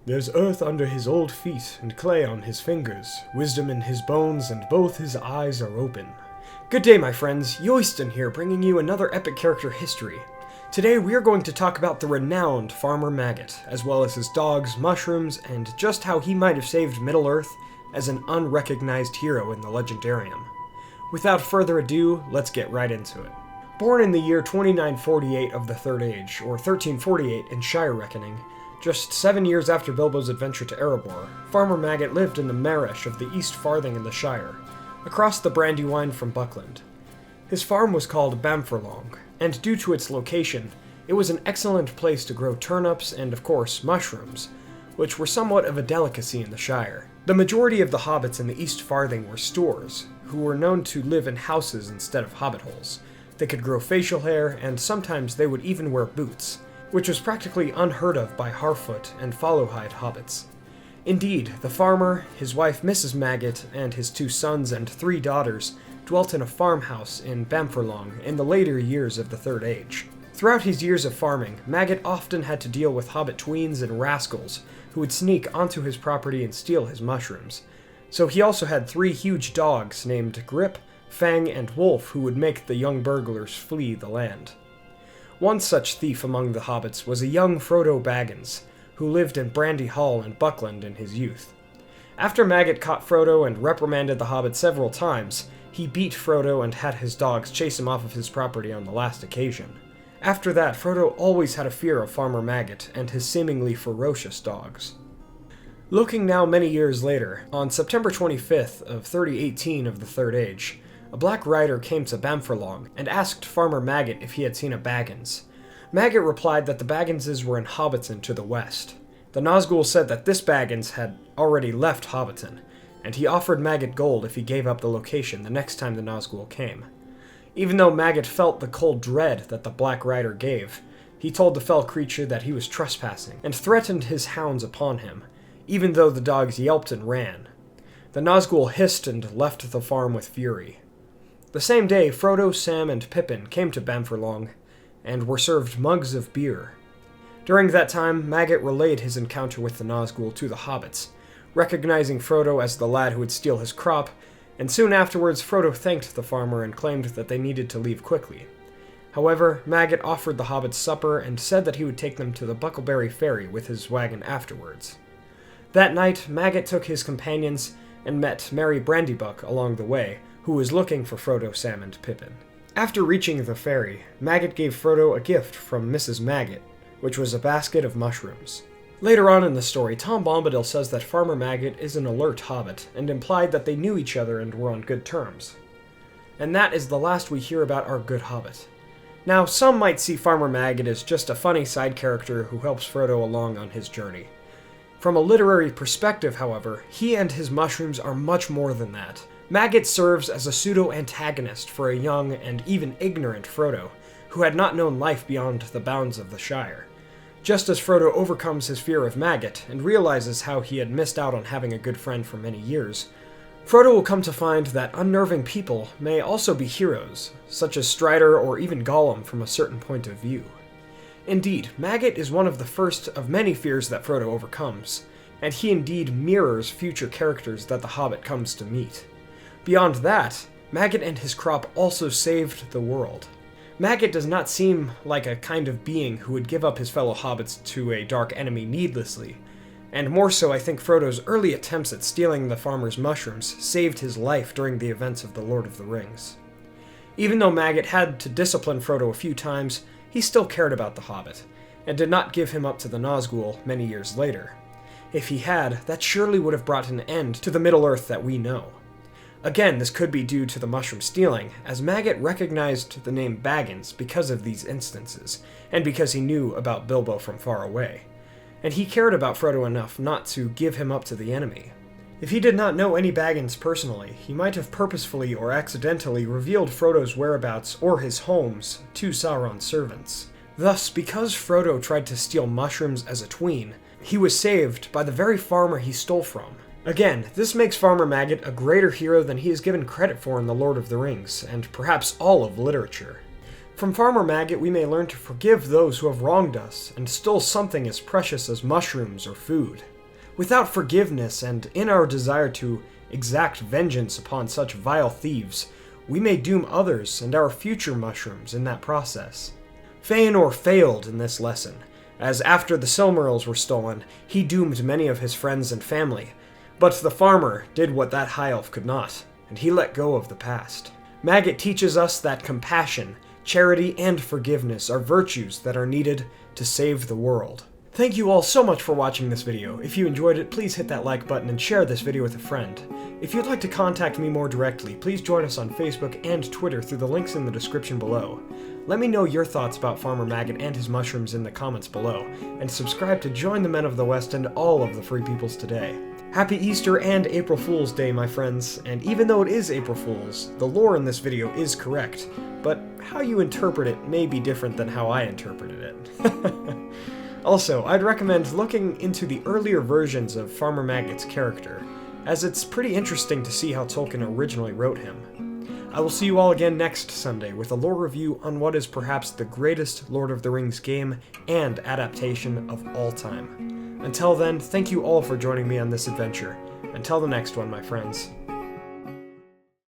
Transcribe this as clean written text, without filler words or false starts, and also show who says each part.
Speaker 1: There's earth under his old feet, and clay on his fingers, wisdom in his bones, and both his eyes are open. Good day, my friends. Yoyston here, bringing you another epic character history. Today we are going to talk about the renowned Farmer Maggot, as well as his dogs, mushrooms, and just how he might have saved Middle-earth as an unrecognized hero in the Legendarium. Without further ado, let's get right into it. Born in the year 2948 of the Third Age, or 1348 in Shire reckoning, just 7 years after Bilbo's adventure to Erebor, Farmer Maggot lived in the Marish of the East Farthing in the Shire, across the Brandywine from Buckland. His farm was called Bamfurlong, and due to its location, it was an excellent place to grow turnips and, of course, mushrooms, which were somewhat of a delicacy in the Shire. The majority of the hobbits in the East Farthing were Stoors, who were known to live in houses instead of hobbit holes. They could grow facial hair, and sometimes they would even wear boots, which was practically unheard of by Harfoot and Followhide hobbits. Indeed, the farmer, his wife Mrs. Maggot, and his 2 sons and 3 daughters dwelt in a farmhouse in Bamfurlong in the later years of the Third Age. Throughout his years of farming, Maggot often had to deal with hobbit tweens and rascals who would sneak onto his property and steal his mushrooms. So he also had 3 huge dogs named Grip, Fang, and Wolf who would make the young burglars flee the land. One such thief among the hobbits was a young Frodo Baggins, who lived in Brandy Hall in Buckland in his youth. After Maggot caught Frodo and reprimanded the hobbit several times, he beat Frodo and had his dogs chase him off of his property on the last occasion. After that, Frodo always had a fear of Farmer Maggot and his seemingly ferocious dogs. Looking now many years later, on September 25th of 3018 of the Third Age, a black rider came to Bamfurlong and asked Farmer Maggot if he had seen a Baggins. Maggot replied that the Bagginses were in Hobbiton to the west. The Nazgul said that this Baggins had already left Hobbiton, and he offered Maggot gold if he gave up the location the next time the Nazgul came. Even though Maggot felt the cold dread that the black rider gave, he told the fell creature that he was trespassing, and threatened his hounds upon him, even though the dogs yelped and ran. The Nazgul hissed and left the farm with fury. The same day, Frodo, Sam, and Pippin came to Bamfurlong and were served mugs of beer. During that time, Maggot relayed his encounter with the Nazgul to the hobbits, recognizing Frodo as the lad who would steal his crop, and soon afterwards Frodo thanked the farmer and claimed that they needed to leave quickly. However, Maggot offered the hobbits supper and said that he would take them to the Buckleberry Ferry with his wagon afterwards. That night, Maggot took his companions and met Merry Brandybuck along the way, who was looking for Frodo, Sam, and Pippin. After reaching the ferry, Maggot gave Frodo a gift from Mrs. Maggot, which was a basket of mushrooms. Later on in the story, Tom Bombadil says that Farmer Maggot is an alert hobbit, and implied that they knew each other and were on good terms. And that is the last we hear about our good hobbit. Now, some might see Farmer Maggot as just a funny side character who helps Frodo along on his journey. From a literary perspective, however, he and his mushrooms are much more than that. Maggot serves as a pseudo-antagonist for a young and even ignorant Frodo, who had not known life beyond the bounds of the Shire. Just as Frodo overcomes his fear of Maggot and realizes how he had missed out on having a good friend for many years, Frodo will come to find that unnerving people may also be heroes, such as Strider or even Gollum from a certain point of view. Indeed, Maggot is one of the first of many fears that Frodo overcomes, and he indeed mirrors future characters that the Hobbit comes to meet. Beyond that, Maggot and his crop also saved the world. Maggot does not seem like a kind of being who would give up his fellow hobbits to a dark enemy needlessly, and more so I think Frodo's early attempts at stealing the farmer's mushrooms saved his life during the events of The Lord of the Rings. Even though Maggot had to discipline Frodo a few times, he still cared about the hobbit, and did not give him up to the Nazgul many years later. If he had, that surely would have brought an end to the Middle-earth that we know. Again, this could be due to the mushroom stealing, as Maggot recognized the name Baggins because of these instances, and because he knew about Bilbo from far away. And he cared about Frodo enough not to give him up to the enemy. If he did not know any Baggins personally, he might have purposefully or accidentally revealed Frodo's whereabouts or his homes to Sauron's servants. Thus, because Frodo tried to steal mushrooms as a tween, he was saved by the very farmer he stole from. Again, this makes Farmer Maggot a greater hero than he is given credit for in The Lord of the Rings, and perhaps all of literature. From Farmer Maggot, we may learn to forgive those who have wronged us, and stole something as precious as mushrooms or food. Without forgiveness, and in our desire to exact vengeance upon such vile thieves, we may doom others and our future mushrooms in that process. Feanor failed in this lesson, as after the Silmarils were stolen, he doomed many of his friends and family, but the farmer did what that high elf could not, and he let go of the past. Maggot teaches us that compassion, charity, and forgiveness are virtues that are needed to save the world. Thank you all so much for watching this video. If you enjoyed it, please hit that like button and share this video with a friend. If you'd like to contact me more directly, please join us on Facebook and Twitter through the links in the description below. Let me know your thoughts about Farmer Maggot and his mushrooms in the comments below, and subscribe to join the Men of the West and all of the Free Peoples today. Happy Easter and April Fool's Day, my friends, and even though it is April Fool's, the lore in this video is correct, but how you interpret it may be different than how I interpreted it. Also, I'd recommend looking into the earlier versions of Farmer Maggot's character, as it's pretty interesting to see how Tolkien originally wrote him. I will see you all again next Sunday with a lore review on what is perhaps the greatest Lord of the Rings game and adaptation of all time. Until then, thank you all for joining me on this adventure. Until the next one, my friends.